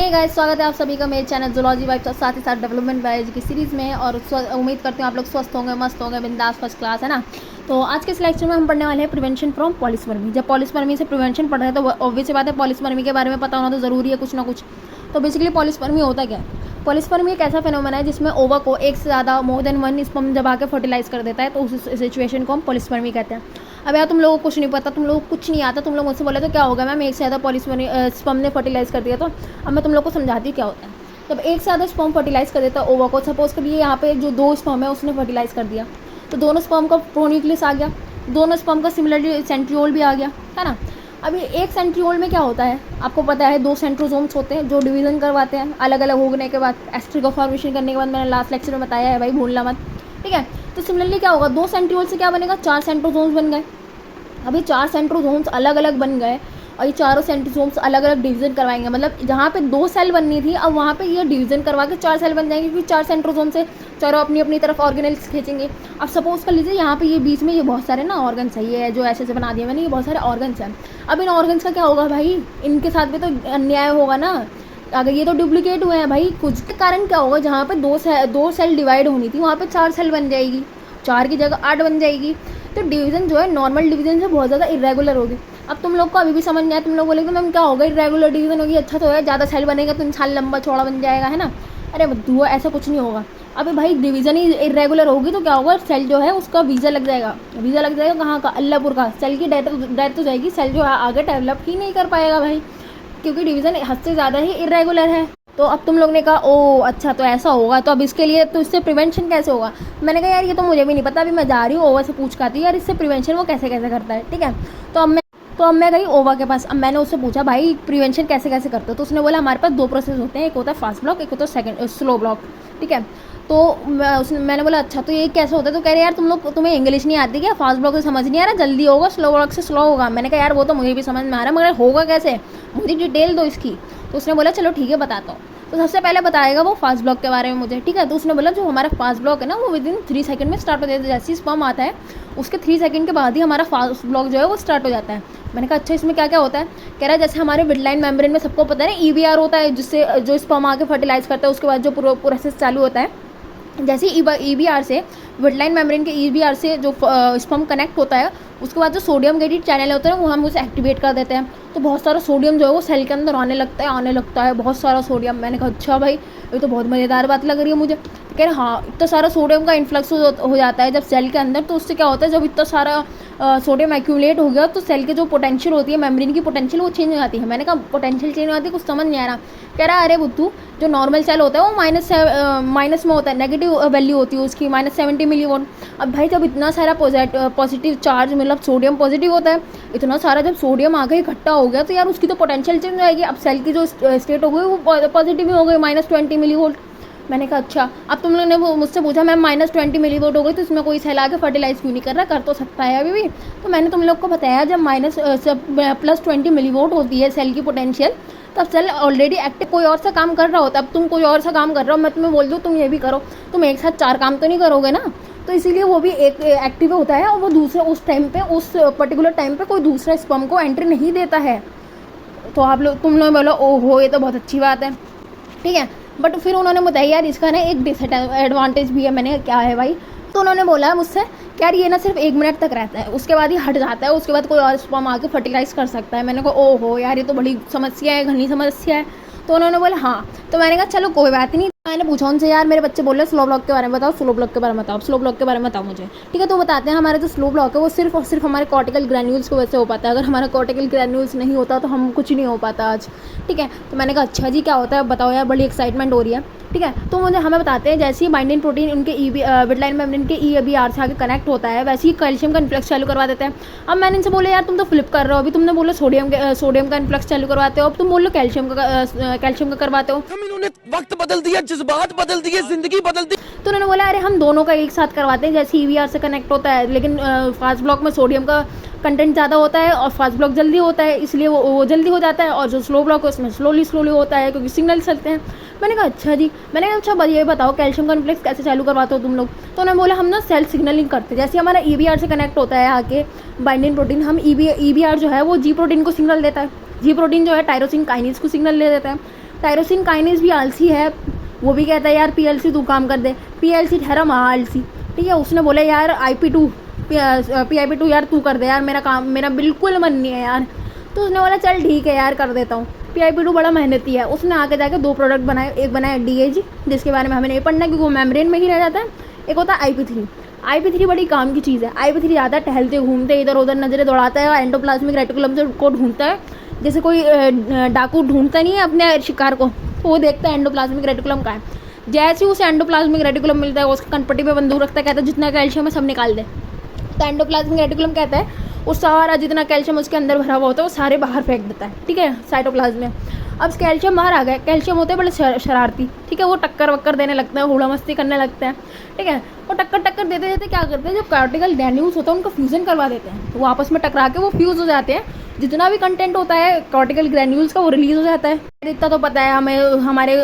Hey guys, स्वागत है आप सभी का मेरे चैनल जूलॉजी वाइब्स और साथ ही साथ डेवलपमेंट बायोलॉजी की सीरीज़ में। और उम्मीद करती हूँ आप लोग स्वस्थ होंगे, मस्त होंगे, बिंदास फर्स्ट क्लास, है ना। तो आज के इस लेक्चर में हम पढ़ने वाले हैं प्रिवेंशन फ्रॉम पॉलीसवर्मी। जब पॉलीसवर्मी से प्रिवेंशन पढ़ रहे हैं तो ऑब्वियस बात है पॉलीसवर्मी के बारे में पता होना तो ज़रूरी है कुछ ना कुछ। तो बेसिकली पॉलीसवर्मी होता क्या है? पॉलीसपर्मी एक ऐसा फेनोमेना है जिसमें ओवा को एक से ज़्यादा मोर देन वन स्पर्म जब आके फर्टिलाइज कर देता है, तो उस सिचुएशन को हम पॉलीसपर्मी कहते हैं। अब यार तुम लोगों को कुछ नहीं पता, तुम लोगों को कुछ नहीं आता, तुम लोग मुझसे बोले तो क्या होगा मैम एक से ज़्यादा पॉलीसपर्मी स्पर्म ने फर्टिलाइज कर दिया। तो अब मैं तुम लोग को समझाती हूँ क्या होता है। जब एक से ज़्यादा स्पर्म फर्टिलाइज कर देता है ओवा को, सपोज करिए यहाँ पे जो दो स्पर्म है उसने फर्टिलाइज कर दिया, तो दोनों स्पर्म का प्रोन्यूक्लियस आ गया, दोनों स्पर्म का सिमिलरली सेंट्रियोल भी आ गया, है ना। अभी एक सेंट्रियोल में क्या होता है आपको पता है, दो सेंट्रोसोम्स होते हैं जो डिवीजन करवाते हैं अलग अलग होने के बाद, एस्ट्रिक का फॉर्मेशन करने के बाद। मैंने लास्ट लेक्चर में बताया है भाई, भूलना मत, ठीक है। तो सिमिलरली क्या होगा, दो सेंट्रियोल से क्या बनेगा, चार सेंट्रोसोम्स बन गए। अभी चार सेंट्रोसोम्स अलग अलग बन गए और ये चारों सेंट्रोसोम्स अलग अलग डिवीजन करवाएंगे, मतलब जहाँ पे दो सेल बननी थी अब वहाँ पे ये डिवीजन करवा के चार सेल बन जाएंगे, क्योंकि चार सेंट्रोसोम से चारों अपनी अपनी तरफ ऑर्गेनेल्स खींचेंगे। अब सपोज कर लीजिए यहाँ पे ये बीच में ये बहुत सारे ना ऑर्गन्स है, ये जो ऐसे बना दिया मैंने, ये बहुत सारे ऑर्गन्स हैं। अब इन ऑर्गन्स का क्या होगा भाई, इनके साथ भी तो अन्याय होगा ना। अगर ये तो डुप्लीकेट हुए हैं भाई, कुछ के कारण क्या होगा, जहाँ पे दो सेल डिवाइड होनी थी वहाँ पे चार सेल बन जाएगी, चार की जगह 8 बन जाएगी। तो डिवीज़न जो है नॉर्मल डिवीज़न से बहुत ज़्यादा इरेगुलर होगी। अब तुम लोग को अभी भी समझ नहीं आया, तुम लोग बोलेगे मैम क्या होगा, इरेगुलर डिवीज़न होगी, अच्छा तो है, ज़्यादा सेल बनेगा तो इंसान लंबा चौड़ा बन जाएगा, है ना। अरे बुद्धू, ऐसा कुछ नहीं होगा। अभी भाई डिवीज़न ही इरेगुलर होगी तो क्या होगा, सेल जो है उसका वीज़ा लग जाएगा। वीज़ा लग जाएगा कहाँ का, अल्लाहपुर का। सेल की डेथ हो जाएगी, सेल जो है आगे डेवलप ही नहीं कर पाएगा भाई, क्योंकि डिवीज़न हद से ज़्यादा ही इरेगुलर है। तो अब तुम लोग ने कहा ओ अच्छा तो ऐसा होगा, तो अब इसके लिए तो इससे प्रिवेंशन कैसे होगा। मैंने कहा यार ये तो मुझे भी नहीं पता, अभी मैं जा रही हूँ ओवा से पूछ कर आती यार इससे प्रिवेंशन वो कैसे कैसे करता है, ठीक है। तो अब मैं गई ओवा के पास। अब मैंने उससे पूछा भाई प्रिवेंशन कैसे कैसे करते हो, तो उसने बोला हमारे पास दो प्रोसेस होते हैं, एक होता है फास्ट ब्लॉक, एक होता है सेकंड स्लो ब्लॉक, ठीक है। तो मैंने बोला अच्छा तो ये कैसे होता है, तो कह रहे यार तुम्हें इंग्लिश नहीं आती क्या, फास्ट ब्लॉक से समझ नहीं आ रहा, जल्दी होगा, स्लो ब्लॉक से स्लो होगा। मैंने कहा यार वो तो मुझे भी समझ में आ रहा है, मगर होगा कैसे, मुझे डिटेल दो इसकी। तो उसने बोला चलो ठीक है बताता हूँ। तो सबसे पहले बताएगा वो फास्ट ब्लॉक के बारे में मुझे, ठीक है। तो उसने बोला जो हमारा फास्ट ब्लॉक है ना वो विदिन 3 सेकंड में स्टार्ट हो जाता है, जैसे ही स्पर्म आता है उसके 3 सेकंड के बाद ही हमारा फास्ट ब्लॉक जो है वो स्टार्ट हो जाता है। मैंने कहा अच्छा इसमें क्या क्या होता है। कह रहा है जैसे हमारे विडलाइन मेम्ब्रेन में सबको पता है ना EBR होता है, जिससे जो स्पर्म आके फर्टिलाइज करता है उसके बाद जो प्रोसेस चालू होता है, जैसे EBR से विडलाइन मेम्ब्रेन के EBR से जो स्पर्म कनेक्ट होता है उसके बाद जो सोडियम गेटेड चैनल होता है वो हम उसे एक्टिवेट कर देते हैं, तो बहुत सारा सोडियम जो है वो सेल के अंदर आने लगता है बहुत सारा सोडियम। मैंने कहा अच्छा भाई ये तो बहुत मज़ेदार बात लग रही है मुझे। तो कह रहे हाँ इतना सारा सोडियम का इन्फ्लक्स हो जाता है जब सेल के अंदर, तो उससे क्या होता है जब इतना सारा सोडियम एक्यूमुलेट हो गया तो सेल के जो पोटेंशियल होती है मेम्ब्रेन की पोटेंशियल वो चेंज हो जाती है। मैंने कहा पोटेंशियल चेंज हो जाती है, कुछ समझ नहीं आ रहा। कह रहा अरे बुद्धू जो नॉर्मल सेल होता है वो माइनस में होता है, नेगेटिव वैल्यू होती है उसकी -70 मिलीवोल्ट। अब भाई जब इतना सारा पॉजिटिव चार्ज मतलब सोडियम पॉजिटिव होता है, इतना सारा जब सोडियम आगे इकट्ठा हो गया तो यार उसकी तो पोटेंशियल चेंज हो जाएगी। अब सेल की जो स्टेट हो गई वो पॉजिटिव ही हो गई, -20 मिलीवोल्ट। मैंने कहा अच्छा। अब तुम लोगों ने मुझसे पूछा मैम -20 मिलीवोल्ट हो गई तो इसमें कोई सेल आके फर्टिलाइज क्यों नहीं कर रहा, कर तो सकता है अभी भी। तो मैंने तुम लोग को बताया जब +20 मिलीवोल्ट होती है सेल की पोटेंशियल, तब सेल ऑलरेडी एक्टिव कोई और सा काम कर रहा होता है। अब तुम कोई और सा काम कर रहे हो, मैं तुम्हें बोल दूँ तुम ये भी करो, तुम एक साथ 4 काम तो नहीं करोगे ना। तो इसीलिए वो भी एक एक्टिव होता है और वो दूसरे उस टाइम पे उस पर्टिकुलर टाइम पे कोई दूसरा स्पर्म को एंट्री नहीं देता है। तो आप लोग तुम लोग बोलो ओहो ये तो बहुत अच्छी बात है, ठीक है। बट फिर उन्होंने बताया यार इसका ना एक डिसएडवांटेज भी है। मैंने क्या है भाई, तो उन्होंने बोला मुझसे कि यार ये ना सिर्फ 1 मिनट तक रहता है, उसके बाद ही हट जाता है, उसके बाद कोई और स्पर्म आके फर्टिलाइज कर सकता है। मैंने कहा ओहो यार ये तो बड़ी समस्या है, घनी समस्या है। तो उन्होंने बोला हाँ। तो मैंने कहा चलो कोई बात नहीं। मैंने पूछा उनसे यार मेरे बच्चे बोल रहे स्लो ब्लॉक के बारे में बताओ, स्लो ब्लॉक के बारे में बताओ, स्लो ब्लॉक के बारे में बताओ मुझे, ठीक है। तो बताते हैं हमारा जो स्लो ब्लॉक है वो सिर्फ और सिर्फ हमारे कॉर्टिकल ग्रैन्यूल्स की वजह से हो पाता है। अगर हमारा कॉर्टिकल ग्रैन्यूल्स नहीं होता तो हम कुछ नहीं हो पाता आज, ठीक है। तो मैंने कहा अच्छा जी क्या होता है बताओ यार, बड़ी एक्साइटमेंट हो रही है, ठीक है। तो मुझे हमें बताते हैं जैसे ही बाइंडिंग प्रोटीन उनके विडलाइन मेम्ब्रेन के EBR से आगे कनेक्ट होता है वैसे ही कैल्शियम का इन्फ्लक्स चालू करवा देते हैं। अब मैंने इनसे बोला यार तुम तो फ्लिप कर रहे हो, अभी तुमने बोला सोडियम का इन्फ्लक्स चालू करवाते हो, अब तुम बोलो कैल्शियम का करवाते हो। इन्होंने वक्त बदल दिया, जज्बात बदल दिए, जिंदगी बदल दी। तो उन्होंने बोला अरे हम दोनों का एक साथ करवाते हैं, जैसे EBR से कनेक्ट होता है, लेकिन फास्ट ब्लॉक में सोडियम का कंटेंट ज़्यादा होता है और फास्ट ब्लॉक जल्दी होता है, इसलिए वो जल्दी हो जाता है, और जो स्लो ब्लॉक है उसमें स्लोली होता है क्योंकि सिग्नल चलते हैं। मैंने कहा अच्छा जी। मैंने कहा अच्छा ये बताओ कैल्शियम का इन्फ्लक्स कैसे चालू करवाते हो तुम लोग। तो उन्होंने बोला हम ना सेल सिग्नलिंग करते हैं, जैसे हमारा EBR से कनेक्ट होता है आके बाइंडिंग प्रोटीन, हम EBR जो है वो G प्रोटीन को सिग्नल देता है, G प्रोटीन जो है टायरोसिन काइनेज को सिग्नल ले देता है, टायरोसिन काइनेज भी आलसी है, वो भी कहता है यार PLC तू काम कर दे। PLC ठहरा महा आलसी, ठीक है। उसने बोला यार IP2 PIP2 यार तू कर दे यार, मेरा काम, मेरा बिल्कुल मन नहीं है यार। तो उसने बोला चल ठीक है यार कर देता हूँ। PIP2 बड़ा मेहनती है, उसने आके जाके 2 प्रोडक्ट बनाए। एक बनाया DAG, जिसके बारे में हमें नहीं पढ़ना क्योंकि वो मेम्ब्रेन में ही रह जाता है। एक होता है IP3 बड़ी काम की चीज़ है। IP3 ज़्यादा टहलते घूमते इधर उधर नज़रें दौड़ाता है और एंडोप्लाज्मिक रेटिकुलम से को ढूंढता है। जैसे कोई डाकू ढूंढता नहीं है अपने शिकार को, तो वो देखता है एंडोप्लाज्मिक रेटिकुलम का है। जैसे ही उसे एंडोप्लाज्मिक रेटिकुलम मिलता है, उसके कनपट्टी पे बंदूक रखता है, कहता है जितना कैल्शियम है सब निकाल दे। तो एंडोप्लाज्मिक रेटिकुलम कहता है वो सारा जितना कैल्शियम उसके अंदर भरा हुआ होता है वो सारे बाहर फेंक देता है, ठीक है, साइटोप्लाज्म में। अब कैल्शियम बाहर आ गया। कैल्शियम होते हैं बड़े शरारती, ठीक है, वो टक्कर वक्कर देने लगता है, हुड़ा मस्ती करने लगता है, ठीक है। वो टक्कर देते देते क्या करते हैं, जो कॉर्टिकल ग्रैन्यूल्स होता है उनको फ्यूजन करवा देते हैं। तो वो आपस में टकरा के वो फ्यूज़ हो जाते हैं। जितना भी कंटेंट होता है कॉर्टिकल ग्रैन्यूल्स का वो रिलीज़ हो जाता है। इतना तो पता है हमें, हमारे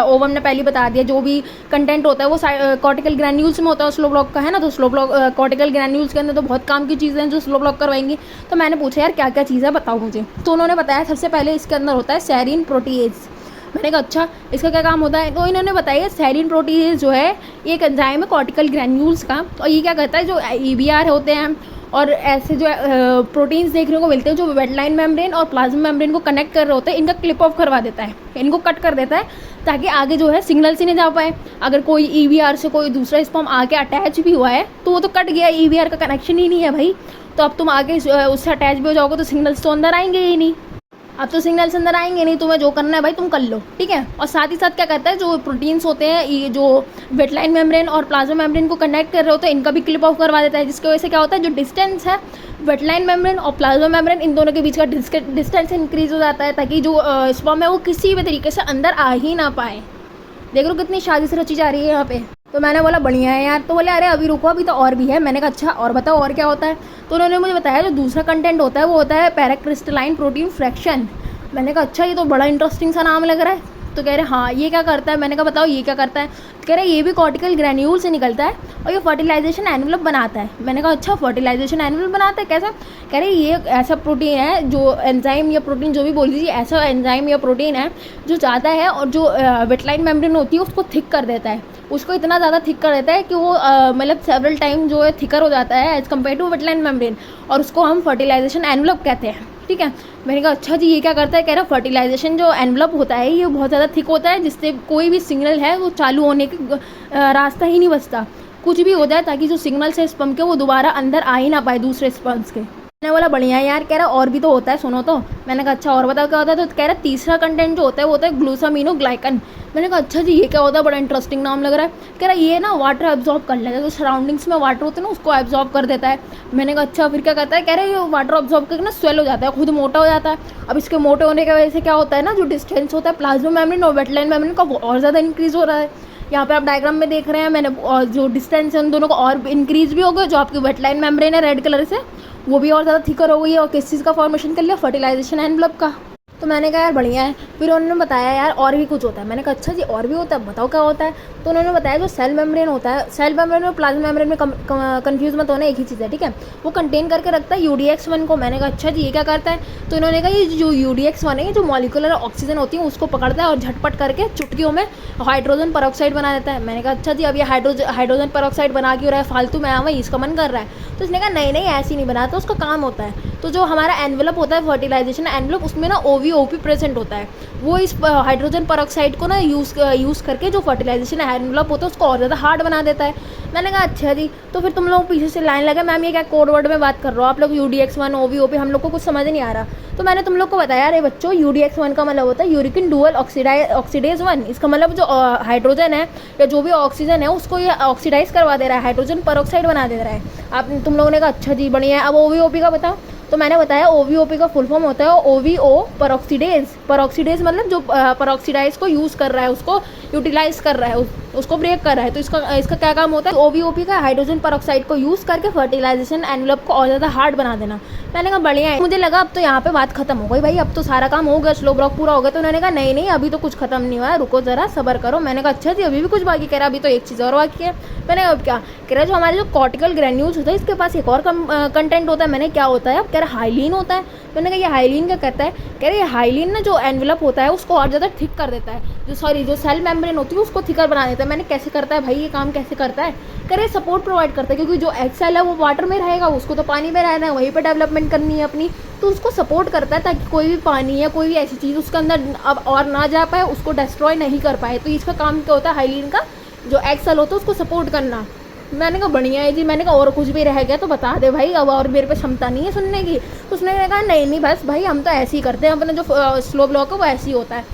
ओवम ने पहले बता दिया, जो भी कंटेंट होता है वो कॉर्टिकल ग्रैन्यूल्स में होता है, स्लो ब्लॉक का है ना। तो स्लो ब्लॉक कॉर्टिकल ग्रैन्यूल्स के अंदर तो बहुत काम की चीज़ें हैं जो स्लो ब्लॉक करवाएंगी। तो मैंने पूछा यार क्या क्या चीज़ है बताओ मुझे। तो उन्होंने बताया सबसे पहले इसके अंदर होता है सेरीन प्रोटीएज। मैंने कहा अच्छा इसका क्या काम होता है। तो इन्होंने बताया सेरीन प्रोटीएज जो है एक एंजाइम है कॉर्टिकल ग्रैन्यूल्स का, और ये क्या करता है, जो EBR होते हैं और ऐसे जो प्रोटीन्स देखने को मिलते हैं जो वेटलाइन मेम्ब्रेन और प्लाज्मा मेम्ब्रेन को कनेक्ट कर रहे होते हैं, इनका क्लिप ऑफ करवा देता है, इनको कट कर देता है, ताकि आगे जो है सिग्नल्स ही नहीं जा पाए। अगर कोई EBR से कोई दूसरा स्पर्म आके अटैच भी हुआ है तो वो तो कट गया, EBR का कनेक्शन ही नहीं है भाई। तो अब तुम आगे उससे अटैच भी हो जाओगे तो सिग्नल्स तो अंदर आएंगे ही नहीं। अब तो सिग्नल्स अंदर आएंगे नहीं, तुम्हें जो करना है भाई तुम कर लो, ठीक है। और साथ ही साथ क्या करता है, जो प्रोटीन्स होते हैं ये जो वेटलाइन मेम्ब्रेन और प्लाज्मा मेम्ब्रेन को कनेक्ट कर रहे होते हैं, इनका भी क्लिप ऑफ करवा देता है। जिसकी वजह से क्या होता है, जो डिस्टेंस है वेटलाइन मेम्ब्रेन और प्लाज्मा मेम्ब्रेन इन दोनों के बीच का डिस्टेंस इंक्रीज हो जाता है, ताकि जो स्पर्म है वो किसी भी तरीके से अंदर आ ही ना पाए। देख लो कितनी शादी से रची जा रही है यहाँ पे। तो मैंने बोला बढ़िया है यार। तो बोले अरे अभी रुको, अभी तो और भी है। मैंने कहा अच्छा और बताओ और क्या होता है। तो उन्होंने मुझे बताया जो दूसरा कंटेंट होता है वो होता है पैराक्रिस्टलाइन प्रोटीन फ्रैक्शन। मैंने कहा अच्छा ये तो बड़ा इंटरेस्टिंग सा नाम लग रहा है। तो कह रहे हाँ ये क्या करता है। मैंने कहा बताओ ये क्या करता है। कह रहे ये भी कॉर्टिकल ग्रैन्यूल से निकलता है और ये फर्टिलाइजेशन एनवलप बनाता है। मैंने कहा अच्छा फर्टिलाइजेशन एनवलप बनाता है कैसा। कह रहे ये ऐसा प्रोटीन है जो एंजाइम या प्रोटीन जो भी बोल दीजिए, ऐसा एंजाइम या प्रोटीन है जो जाता है और जो वेटलाइन मेम्ब्रेन होती है उसको थिक कर देता है। उसको इतना ज़्यादा थिक कर देता है कि वो मतलब सेवरल टाइम जो है थिकर हो जाता है as compare to vitelline membrane, और उसको हम फर्टिलाइजेशन एनवलप कहते हैं, ठीक है। मैंने कहा अच्छा जी ये क्या करता है। कह रहा फर्टिलाइजेशन जो एनवलप होता है ये बहुत ज़्यादा थिक होता है, जिससे कोई भी सिग्नल है वो चालू होने का रास्ता ही नहीं बचता, कुछ भी हो जाए ताकि जो सिग्नल से स्पर्म के वो दोबारा अंदर आ ही ना पाए दूसरे स्पर्म्स के। मैंने बोला बढ़िया यार। कह रहा और भी तो होता है सुनो तो। मैंने कहा अच्छा और बताओ क्या होता है। तो कह रहा तीसरा कंटेंट जो होता है वो होता है ग्लूसामिनोग्लाइकन। मैंने कहा अच्छा जी ये क्या होता है, बड़ा इंटरेस्टिंग नाम लग रहा है। कह रहा ये ना वाटर एब्जॉर्ब कर लेता है, जो सराउंडिंग्स में वाटर होते हैं ना उसको एब्जॉर्ब कर देता है। मैंने कहा अच्छा फिर क्या करता है। कह रहा है ये वाटर एब्जॉर्ब करके ना स्वेल हो जाता है, खुद मोटा हो जाता है। अब इसके मोटे होने की वजह से क्या होता है ना, जो डिस्टेंस होता है प्लाज्मा मेम्ब्रेन और वेटलाइन मेम्ब्रेन का वो और ज़्यादा इंक्रीज हो रहा है। यहाँ पे आप डायग्राम में देख रहे हैं मैंने, और जो डिस्टेंस है उन दोनों को और इंक्रीज भी हो गया। जो आपकी वेटलाइन मेम्ब्रेन है रेड कलर से वो भी और ज़्यादा थिकर हो गई है, और किस चीज़ का फॉर्मेशन कर लिया, फर्टिलाइजेशन एनवलप का। तो मैंने कहा यार बढ़िया है। फिर उन्होंने बताया यार और भी कुछ होता है। मैंने कहा अच्छा जी और भी होता है, बताओ क्या होता है। तो उन्होंने बताया जो सेल मेम्ब्रेन होता है, सेल मेम्ब्रेन और प्लाज्मा मेम्ब्रेन में कंफ्यूज मत होना, एक ही चीज़ है, ठीक है। वो कंटेन करके रखता है UDX1 को। मैंने कहा अच्छा जी ये क्या करता है। तो इन्होंने कहा ये जो UDX1 है, ये जो मॉलिकुलर ऑक्सीजन होती है उसको पकड़ता है और झटपट करके चुटकियों में हाइड्रोजन परऑक्साइड बना देता है। मैंने कहा अच्छा जी अब ये हाइड्रोजन परऑक्साइड बना क्यों रहा है, फालतू में आवा इसका मन कर रहा है। तो उसने कहा नहीं नहीं ऐसे ही नहीं बनाता, उसका काम होता है। तो जो हमारा एनवलप होता है फर्टिलाइजेशन एनवलप, उसमें ना OVOP प्रेजेंट होता है। वो इस हाइड्रोजन परऑक्साइड को ना यूज़ करके जो फर्टिलाइजेशन एनवलप होता है उसको और ज़्यादा हार्ड बना देता है। मैंने कहा अच्छा जी। तो फिर तुम लोग पीछे से लाइन लगे मैम ये क्या कोड वर्ड में बात कर रहे हो आप लोग, UDX1 OVOP, हम लोग को कुछ समझ नहीं आ रहा। तो मैंने तुम लोग को बताया अरे बच्चों UDX1 का मतलब होता है यूरिकिन डुअल ऑक्सीडेज 1। इसका मतलब जो हाइड्रोजन है या जो भी ऑक्सीजन है उसको ये ऑक्सीडाइज करवा दे रहा है, हाइड्रोजन परऑक्साइड बना दे रहा है। आप तुम लोगों ने कहा अच्छा जी बढ़िया है। अब OVOP का बताओ। तो मैंने बताया OVOP का फुल फॉर्म होता है OVO परऑक्सीडेज। परऑक्सीडेज मतलब जो परऑक्सीडाइज को यूज़ कर रहा है, उसको यूटिलाइज कर रहा है, उसको ब्रेक कर रहा है। तो इसका क्या काम होता है, OVOP का हाइड्रोजन परऑक्साइड को यूज़ करके फर्टिलाइजेशन एनवलप को और ज़्यादा हार्ड बना देना। मैंने कहा बढ़िया है। मुझे लगा अब तो यहाँ पे बात खत्म हो गई भाई, अब तो सारा काम हो गया, स्लो ब्लॉक पूरा हो गया। तो उन्होंने कहा नहीं नहीं अभी तो कुछ खत्म नहीं हुआ है, रुको ज़रा सब्र करो। मैंने कहा अच्छा जी अभी भी कुछ बाकी। कह रहा अभी तो एक चीज़ और बाकी है। मैंने अब क्या कह रहा, जो हमारे जो कॉर्टिकल ग्रैन्यूल्स होता है इसके पास एक और कंटेंट होता है। मैंने क्या होता है, कह रहा हाइलिन होता है। मैंने कहा ये हाइलिन क्या कहता है। कह रहे हाइलिन ना जो एनवेलप होता है उसको और ज़्यादा थिक कर देता है, जो सेल मेम्ब्रेन होती है उसको थिकर बना देता है। मैंने कैसे करता है भाई ये काम, कैसे करता है, करे सपोर्ट प्रोवाइड करता है, क्योंकि जो एग सेल है वो वाटर में रहेगा, उसको तो पानी में रहना है, वहीं पर डेवलपमेंट करनी है अपनी, तो उसको सपोर्ट करता है ताकि कोई भी पानी या कोई भी ऐसी चीज़ उसके अंदर अब और ना जा पाए, उसको डिस्ट्रॉय नहीं कर पाए। तो इसका काम क्या होता है, हाइलीन का जो एग सेल होता है उसको सपोर्ट करना। मैंने कहा बढ़िया है जी। मैंने कहा और कुछ भी रह गया तो बता दे भाई, अब और मेरे पे क्षमता नहीं है सुनने की। उसने कहा नहीं बस भाई हम तो ऐसे ही करते हैं, अपना जो स्लो ब्लॉक है वो ऐसे ही होता है।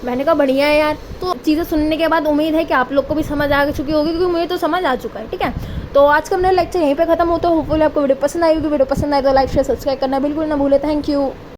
मैंने कहा बढ़िया है यार। तो चीज़ें सुनने के बाद उम्मीद है कि आप लोग को भी समझ आ चुकी होगी, क्योंकि मुझे तो समझ आ चुका है। ठीक है, तो आज का मेरा लेक्चर यहीं पे खत्म होता है। होपफुली आपको वीडियो पसंद आई होगी। वीडियो पसंद आए तो लाइक शेयर सब्सक्राइब करना बिल्कुल ना भूले। Thank you.